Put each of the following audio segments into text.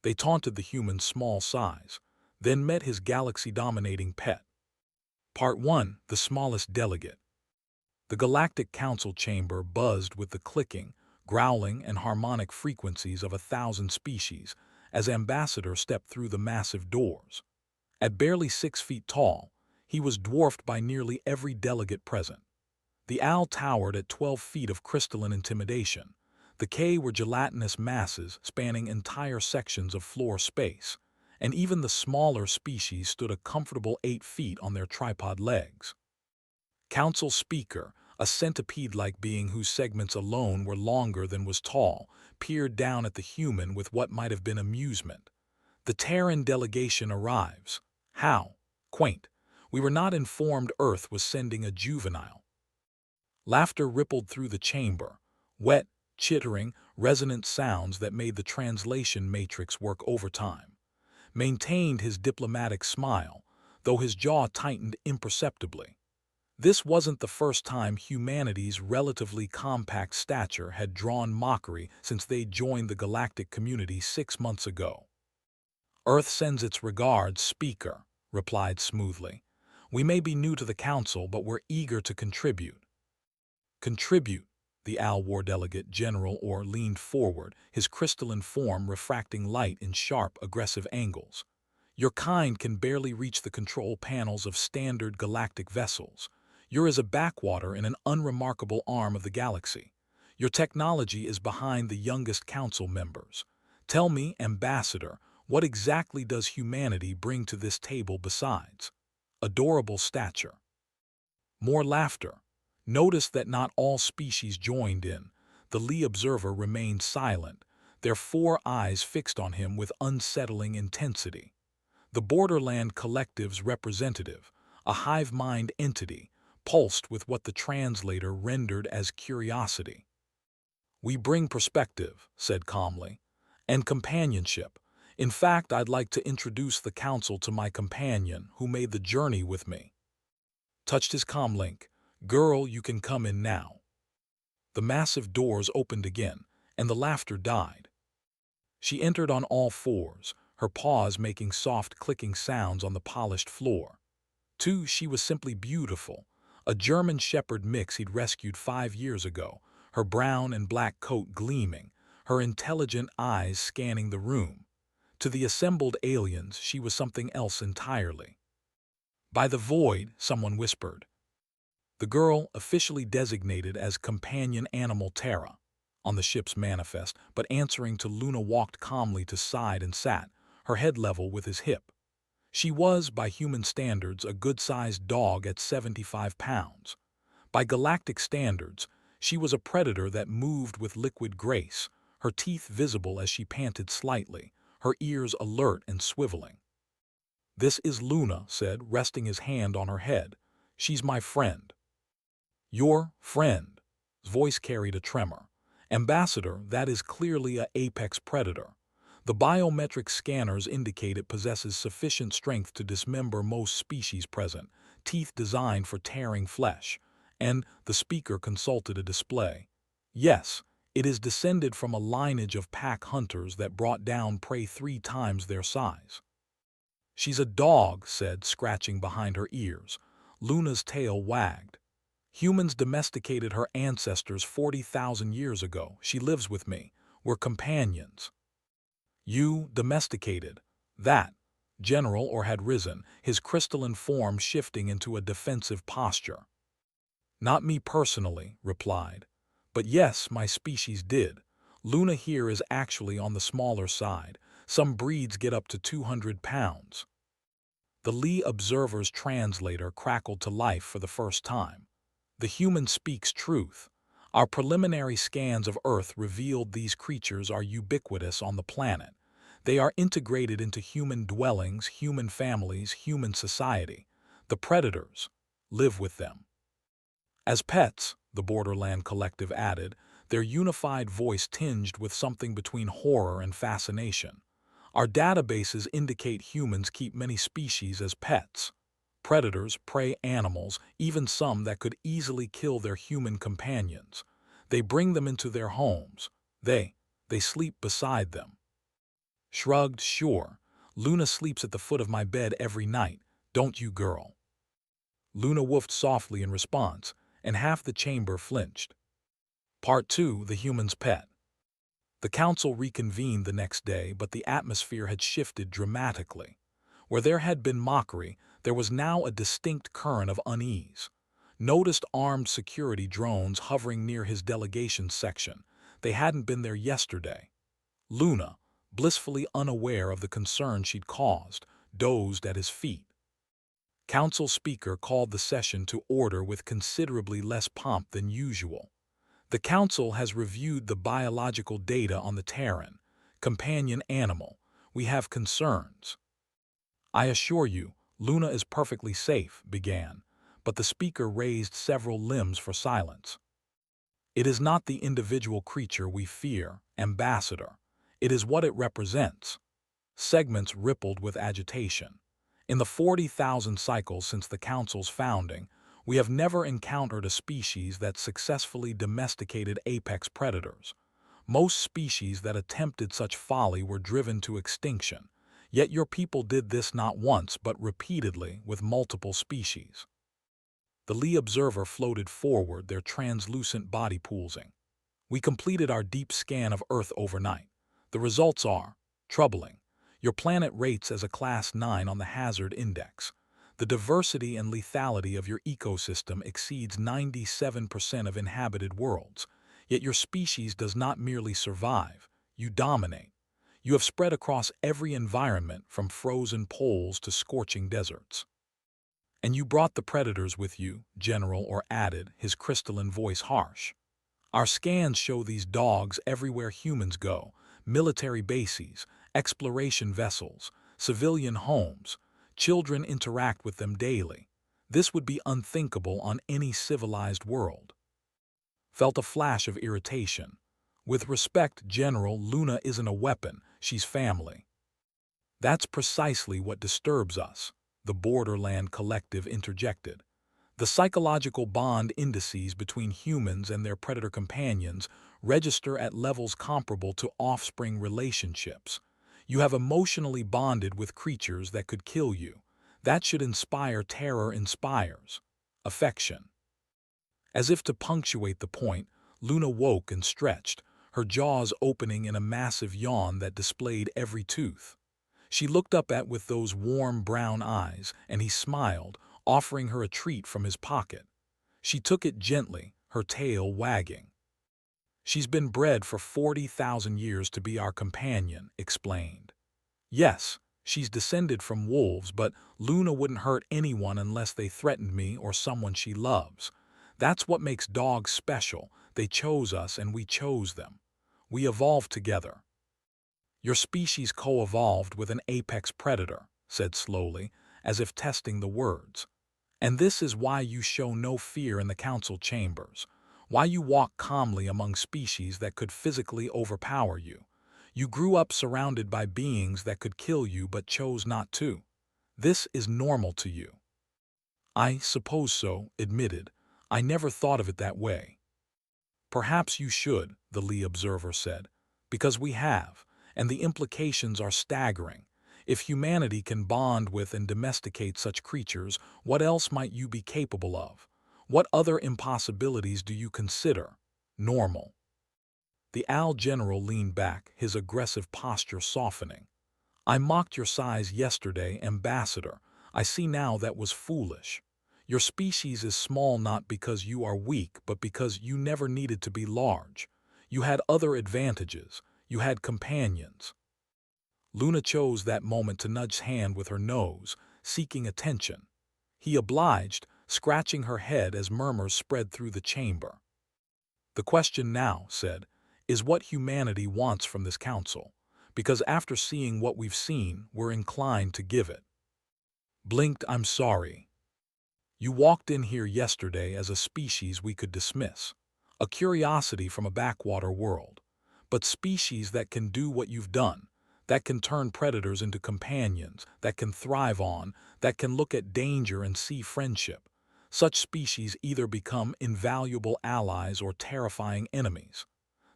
They taunted the human's small size, then met his galaxy-dominating pet. Part 1. The Smallest Delegate. The Galactic Council chamber buzzed with the clicking, growling, and harmonic frequencies of 1,000 species as Ambassador stepped through the massive doors. At barely 6 feet tall, he was dwarfed by nearly every delegate present. The owl towered at 12 feet of crystalline intimidation. The K were gelatinous masses spanning entire sections of floor space, and even the smaller species stood a comfortable 8 feet on their tripod legs. Council Speaker, a centipede-like being whose segments alone were longer than was tall, peered down at the human with what might have been amusement. The Terran delegation arrives. How? Quaint. We were not informed Earth was sending a juvenile. Laughter rippled through the chamber, wet, chittering, resonant sounds that made the translation matrix work overtime. Maintained his diplomatic smile, though his jaw tightened imperceptibly. This wasn't the first time humanity's relatively compact stature had drawn mockery since they joined the galactic community 6 months ago. Earth sends its regards, Speaker, replied smoothly. We may be new to the council, but we're eager to contribute. Contribute, the Al War Delegate General Orr leaned forward, his crystalline form refracting light in sharp, aggressive angles. Your kind can barely reach the control panels of standard galactic vessels. You're as a backwater in an unremarkable arm of the galaxy. Your technology is behind the youngest council members. Tell me, Ambassador, what exactly does humanity bring to this table besides adorable stature? More laughter. Notice that not all species joined in. The Lee observer remained silent, their 4 eyes fixed on him with unsettling intensity. The Borderland Collective's representative, a hive-mind entity, pulsed with what the translator rendered as curiosity. We bring perspective, said calmly, and companionship. In fact, I'd like to introduce the council to my companion who made the journey with me. Touched his comlink. Girl, you can come in now. The massive doors opened again, and the laughter died. She entered on all 4s, her paws making soft clicking sounds on the polished floor. She was simply beautiful, a German Shepherd mix he'd rescued 5 years ago, her brown and black coat gleaming, her intelligent eyes scanning the room. To the assembled aliens, she was something else entirely. By the void, someone whispered. The girl, officially designated as Companion Animal Terra on the ship's manifest, but answering to Luna, walked calmly to side and sat, her head level with his hip. She was, by human standards, a good-sized dog at 75 pounds. By galactic standards, she was a predator that moved with liquid grace, her teeth visible as she panted slightly, her ears alert and swiveling. This is Luna, said, resting his hand on her head. She's my friend. Your friend? His voice carried a tremor. Ambassador, that is clearly an apex predator. The biometric scanners indicate it possesses sufficient strength to dismember most species present, teeth designed for tearing flesh. And the speaker consulted a display. Yes, it is descended from a lineage of pack hunters that brought down prey 3 times their size. She's a dog, said, scratching behind her ears. Luna's tail wagged. Humans domesticated her ancestors 40,000 years ago. She lives with me. We're companions. You domesticated that general or had risen, his crystalline form shifting into a defensive posture. Not me personally, replied. But yes, my species did. Luna here is actually on the smaller side. Some breeds get up to 200 pounds. The Lee observer's translator crackled to life for the first time. The human speaks truth. Our preliminary scans of Earth revealed these creatures are ubiquitous on the planet. They are integrated into human dwellings, human families, human society. The predators live with them. As pets, the Borderland Collective added, their unified voice tinged with something between horror and fascination. Our databases indicate humans keep many species as pets. Predators, prey animals, even some that could easily kill their human companions. They bring them into their homes. They sleep beside them. Shrugged, sure. Luna sleeps at the foot of my bed every night, don't you, girl? Luna woofed softly in response, and half the chamber flinched. Part 2, The Human's Pet. The council reconvened the next day, but the atmosphere had shifted dramatically. Where there had been mockery, there was now a distinct current of unease. Noticed armed security drones hovering near his delegation section. They hadn't been there yesterday. Luna, blissfully unaware of the concern she'd caused, dozed at his feet. Council Speaker called the session to order with considerably less pomp than usual. The Council has reviewed the biological data on the Terran, companion animal. We have concerns. I assure you, Luna is perfectly safe, began, but the Speaker raised several limbs for silence. It is not the individual creature we fear, Ambassador. It is what it represents. Segments rippled with agitation. In the 40,000 cycles since the Council's founding, we have never encountered a species that successfully domesticated apex predators. Most species that attempted such folly were driven to extinction, yet your people did this not once but repeatedly with multiple species. The Lee Observer floated forward, their translucent body pulsing. We completed our deep scan of Earth overnight. The results are troubling. Your planet rates as a Class 9 on the Hazard Index. The diversity and lethality of your ecosystem exceeds 97% of inhabited worlds. Yet your species does not merely survive, you dominate. You have spread across every environment from frozen poles to scorching deserts. And you brought the predators with you, General, or added, his crystalline voice harsh. Our scans show these dogs everywhere humans go, military bases, exploration vessels, civilian homes. Children interact with them daily. This would be unthinkable on any civilized world. Felt a flash of irritation. With respect, General, Luna isn't a weapon, she's family. That's precisely what disturbs us, the Borderland Collective interjected. The psychological bond indices between humans and their predator companions register at levels comparable to offspring relationships. You have emotionally bonded with creatures that could kill you. That should inspire terror inspires. Affection. As if to punctuate the point, Luna woke and stretched, her jaws opening in a massive yawn that displayed every tooth. She looked up at with those warm brown eyes, and he smiled, offering her a treat from his pocket. She took it gently, her tail wagging. She's been bred for 40,000 years to be our companion, explained. Yes, she's descended from wolves, but Luna wouldn't hurt anyone unless they threatened me or someone she loves. That's what makes dogs special. They chose us and we chose them. We evolved together. Your species co-evolved with an apex predator, said slowly, as if testing the words. And this is why you show no fear in the council chambers, why you walk calmly among species that could physically overpower you. You grew up surrounded by beings that could kill you but chose not to. This is normal to you. I suppose so, admitted. I never thought of it that way. Perhaps you should, the Lee Observer said, because we have, and the implications are staggering. If humanity can bond with and domesticate such creatures, what else might you be capable of? What other impossibilities do you consider normal? The Al General leaned back, his aggressive posture softening. I mocked your size yesterday, Ambassador. I see now that was foolish. Your species is small not because you are weak, but because you never needed to be large. You had other advantages. You had companions. Luna chose that moment to nudge his hand with her nose, seeking attention. He obliged, scratching her head as murmurs spread through the chamber. The question now, said, is what humanity wants from this council, because after seeing what we've seen, we're inclined to give it. Blinked, I'm sorry. You walked in here yesterday as a species we could dismiss, a curiosity from a backwater world, but species that can do what you've done, that can turn predators into companions, that can thrive on, that can look at danger and see friendship. Such species either become invaluable allies or terrifying enemies.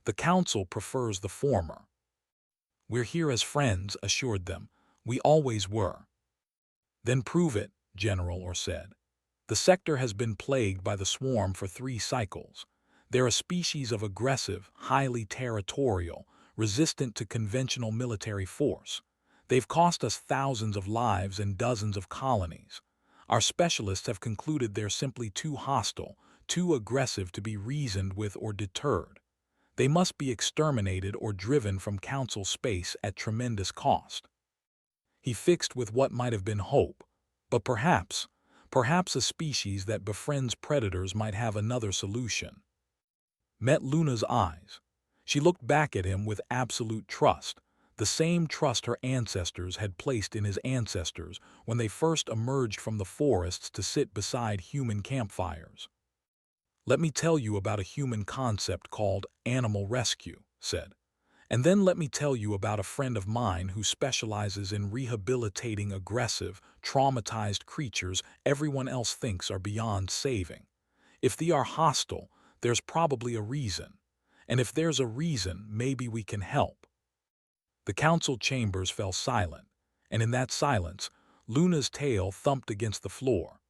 The Council prefers the former. "We're here as friends," assured them. "We always were." "Then prove it," General Orr said. "The sector has been plagued by the swarm for 3 cycles. They're a species of aggressive, highly territorial, resistant to conventional military force. They've cost us thousands of lives and dozens of colonies. Our specialists have concluded they're simply too hostile, too aggressive to be reasoned with or deterred. They must be exterminated or driven from Council space at tremendous cost." He fixed with what might have been hope, but perhaps a species that befriends predators might have another solution. Met Luna's eyes. She looked back at him with absolute trust, the same trust her ancestors had placed in his ancestors when they first emerged from the forests to sit beside human campfires. "Let me tell you about a human concept called animal rescue," said. "And then let me tell you about a friend of mine who specializes in rehabilitating aggressive, traumatized creatures everyone else thinks are beyond saving. If they are hostile, there's probably a reason. And if there's a reason, maybe we can help." The council chambers fell silent, and in that silence, Luna's tail thumped against the floor,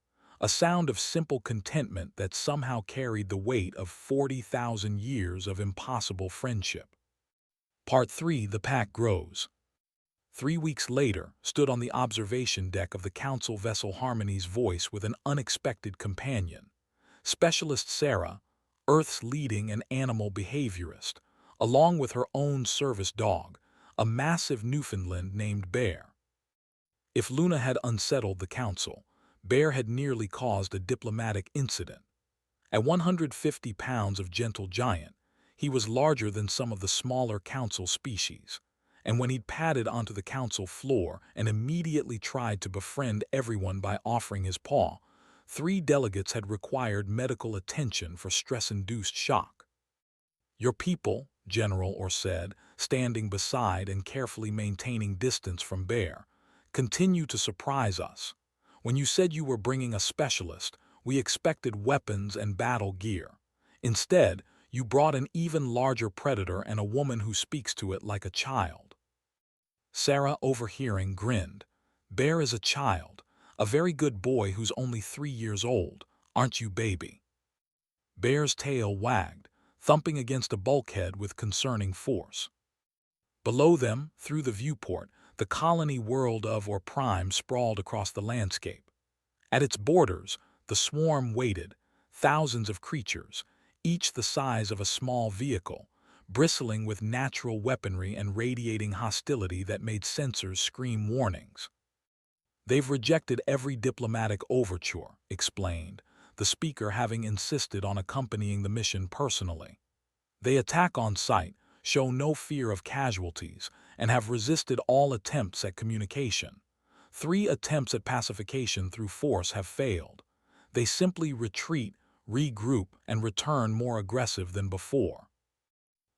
a sound of simple contentment that somehow carried the weight of 40,000 years of impossible friendship. Part 3: The Pack Grows. 3 weeks later, stood on the observation deck of the council vessel Harmony's voice with an unexpected companion. Specialist Sarah, Earth's leading and animal behaviorist, along with her own service dog, a massive Newfoundland named Bear. If Luna had unsettled the council, Bear had nearly caused a diplomatic incident. At 150 pounds of gentle giant, he was larger than some of the smaller council species, and when he'd padded onto the council floor and immediately tried to befriend everyone by offering his paw, 3 delegates had required medical attention for stress-induced shock. "Your people," General Orr said, standing beside and carefully maintaining distance from Bear, "continue to surprise us. When you said you were bringing a specialist, we expected weapons and battle gear. Instead, you brought an even larger predator and a woman who speaks to it like a child." Sarah, overhearing, grinned. "Bear is a child, a very good boy who's only 3 years old, aren't you, baby?" Bear's tail wagged, thumping against a bulkhead with concerning force. Below them, through the viewport, the colony world of or Prime sprawled across the landscape. At its borders, the swarm waited, thousands of creatures, each the size of a small vehicle, bristling with natural weaponry and radiating hostility that made sensors scream warnings. "They've rejected every diplomatic overture," explained, the speaker having insisted on accompanying the mission personally. "They attack on sight, show no fear of casualties, and have resisted all attempts at communication. 3 attempts at pacification through force have failed. They simply retreat, regroup, and return more aggressive than before."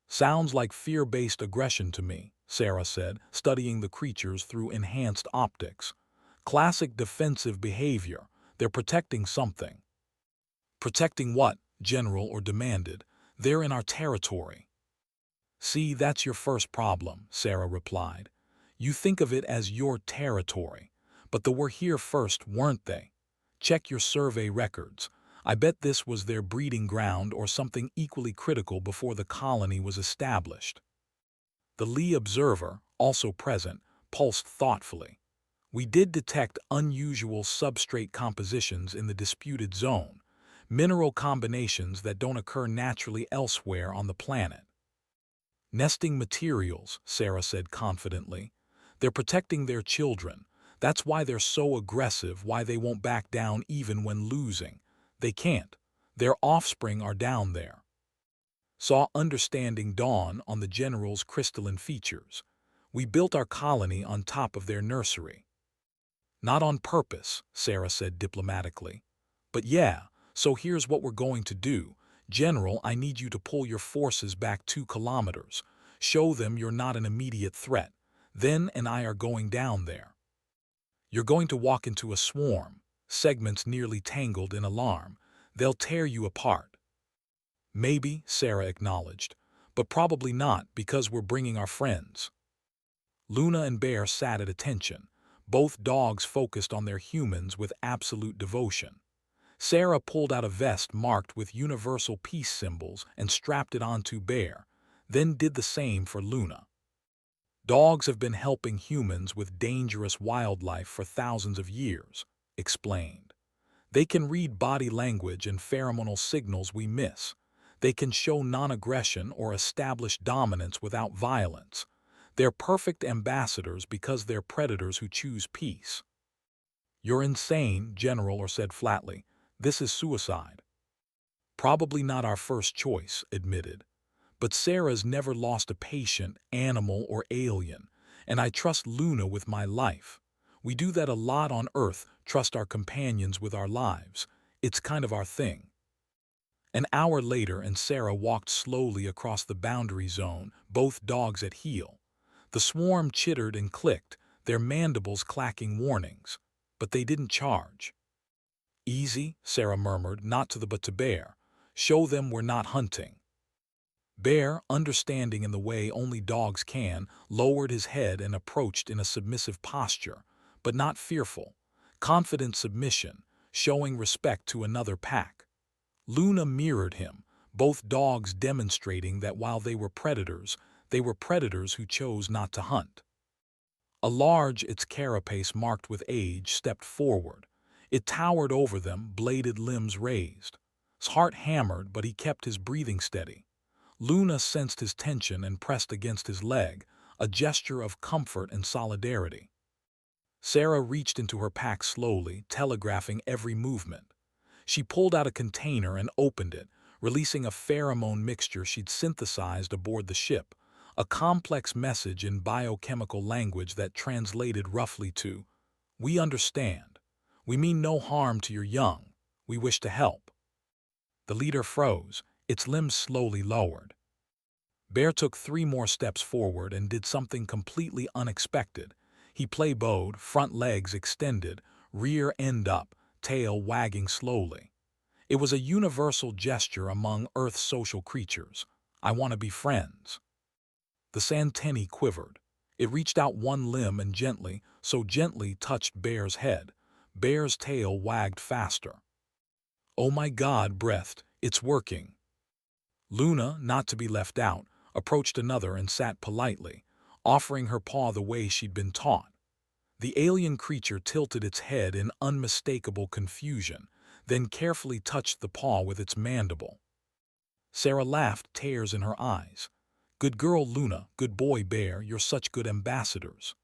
"Sounds like fear-based aggression to me," Sarah said, studying the creatures through enhanced optics. "Classic defensive behavior. They're protecting something." "Protecting what?" General Orr demanded. "They're in our territory." "See, that's your first problem," Sarah replied. "You think of it as your territory, but they were here first, weren't they? Check your survey records. I bet this was their breeding ground or something equally critical before the colony was established." The Lee observer, also present, pulsed thoughtfully. "We did detect unusual substrate compositions in the disputed zone, mineral combinations that don't occur naturally elsewhere on the planet." "Nesting materials," Sarah said confidently. "They're protecting their children. That's why they're so aggressive, why they won't back down even when losing. They can't. Their offspring are down there." Saw understanding dawn on the general's crystalline features. "We built our colony on top of their nursery." "Not on purpose," Sarah said diplomatically. "But yeah, so here's what we're going to do. General, I need you to pull your forces back 2 kilometers. Show them you're not an immediate threat. Then and I are going down there. You're going to walk into a swarm, segments nearly tangled in alarm. They'll tear you apart." "Maybe," Sarah acknowledged, "but probably not because we're bringing our friends." Luna and Bear sat at attention, both dogs focused on their humans with absolute devotion. Sarah pulled out a vest marked with universal peace symbols and strapped it onto Bear, then did the same for Luna. Dogs have been helping humans with dangerous wildlife for thousands of years, explained. They can read body language and pheromonal signals we miss. They can show non-aggression or establish dominance without violence. They're perfect ambassadors because they're predators who choose peace. You're insane, General said flatly. This is suicide. Probably not our first choice, admitted. But Sarah's never lost a patient, animal, or alien, and I trust Luna with my life. We do that a lot on Earth, trust our companions with our lives. It's kind of our thing. An hour later, and Sarah walked slowly across the boundary zone, both dogs at heel. The swarm chittered and clicked, their mandibles clacking warnings. But they didn't charge. Easy, Sarah murmured, not to the but to Bear. Show them we're not hunting. Bear, understanding in the way only dogs can, lowered his head and approached in a submissive posture, but not fearful. Confident submission, showing respect to another pack. Luna mirrored him, both dogs demonstrating that while they were predators who chose not to hunt. A large, its carapace marked with age, stepped forward. It towered over them, bladed limbs raised. His heart hammered, but he kept his breathing steady. Luna sensed his tension and pressed against his leg, a gesture of comfort and solidarity. Sarah reached into her pack slowly, telegraphing every movement. She pulled out a container and opened it, releasing a pheromone mixture she'd synthesized aboard the ship, a complex message in biochemical language that translated roughly to, "We understand. We mean no harm to your young. We wish to help." The leader froze, its limbs slowly lowered. Bear took 3 more steps forward and did something completely unexpected. He play-bowed, front legs extended, rear end up, tail wagging slowly. It was a universal gesture among Earth's social creatures. I want to be friends. The Santeni quivered. It reached out one limb and gently, so gently touched Bear's head. Bear's tail wagged faster. "Oh my God," breathed, "it's working." Luna, not to be left out, approached another and sat politely, offering her paw the way she'd been taught. The alien creature tilted its head in unmistakable confusion, then carefully touched the paw with its mandible. Sarah laughed, tears in her eyes. "Good girl, Luna, good boy, Bear, you're such good ambassadors."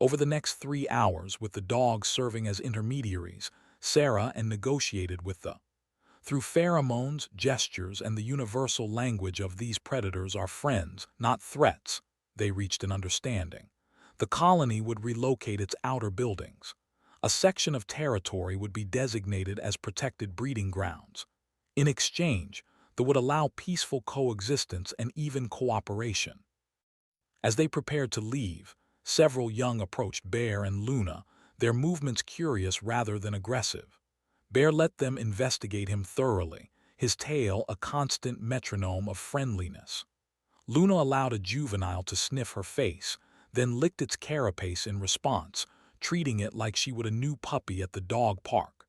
Over the next 3 hours, with the dogs serving as intermediaries, Sarah negotiated with the. Through pheromones, gestures, and the universal language of these predators are friends, not threats, they reached an understanding. The colony would relocate its outer buildings. A section of territory would be designated as protected breeding grounds. In exchange, they would allow peaceful coexistence and even cooperation. As they prepared to leave, several young approached Bear and Luna, their movements curious rather than aggressive. Bear let them investigate him thoroughly, his tail a constant metronome of friendliness. Luna allowed a juvenile to sniff her face, then licked its carapace in response, treating it like she would a new puppy at the dog park.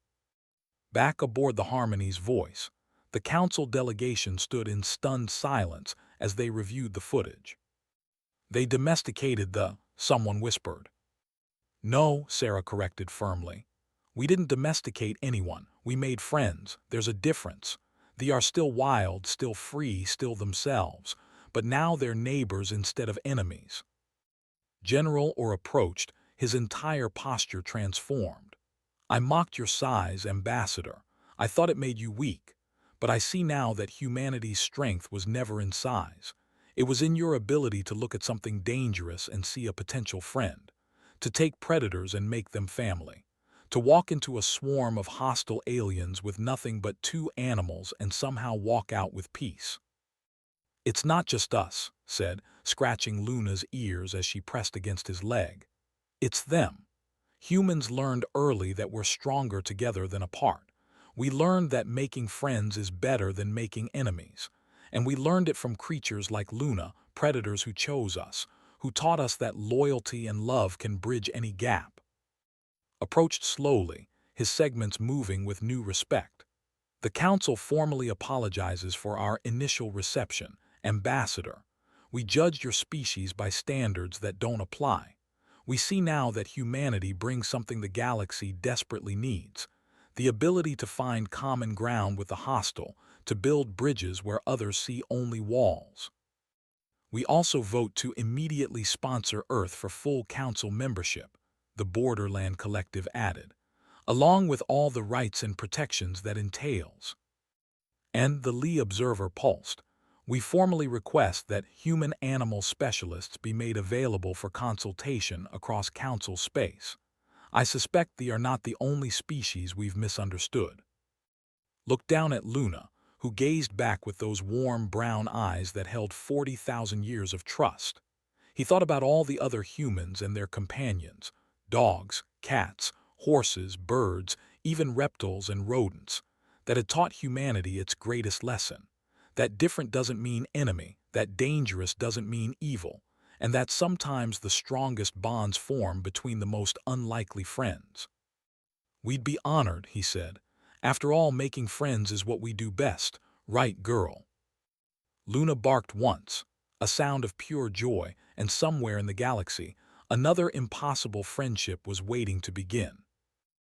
Back aboard the Harmony's Voice, the council delegation stood in stunned silence as they reviewed the footage. "They domesticated the," someone whispered. "No," Sarah corrected firmly. "We didn't domesticate anyone. We made friends. There's a difference. They are still wild, still free, still themselves, but now they're neighbors instead of enemies." General approached, his entire posture transformed. "I mocked your size, Ambassador. I thought it made you weak. But I see now that humanity's strength was never in size. It was in your ability to look at something dangerous and see a potential friend, to take predators and make them family, to walk into a swarm of hostile aliens with nothing but 2 animals and somehow walk out with peace." "It's not just us," said, scratching Luna's ears as she pressed against his leg. "It's them. Humans learned early that we're stronger together than apart. We learned that making friends is better than making enemies. And we learned it from creatures like Luna, predators who chose us, who taught us that loyalty and love can bridge any gap, approached slowly, his segments moving with new respect. The Council formally apologizes for our initial reception. Ambassador, we judged your species by standards that don't apply. We see now that humanity brings something the galaxy desperately needs: the ability to find common ground with the hostile, to build bridges where others see only walls. We also vote to immediately sponsor Earth for full Council membership, the Borderland Collective added, along with all the rights and protections that entails. And the Lee Observer pulsed. We formally request that human-animal specialists be made available for consultation across Council space. I suspect they are not the only species we've misunderstood. Looked down at Luna, who gazed back with those warm brown eyes that held 40,000 years of trust. He thought about all the other humans and their companions: dogs, cats, horses, birds, even reptiles and rodents, that had taught humanity its greatest lesson: that different doesn't mean enemy, that dangerous doesn't mean evil, and that sometimes the strongest bonds form between the most unlikely friends. We'd be honored, he said. After all, making friends is what we do best, right, girl? Luna barked once, a sound of pure joy, and somewhere in the galaxy, another impossible friendship was waiting to begin.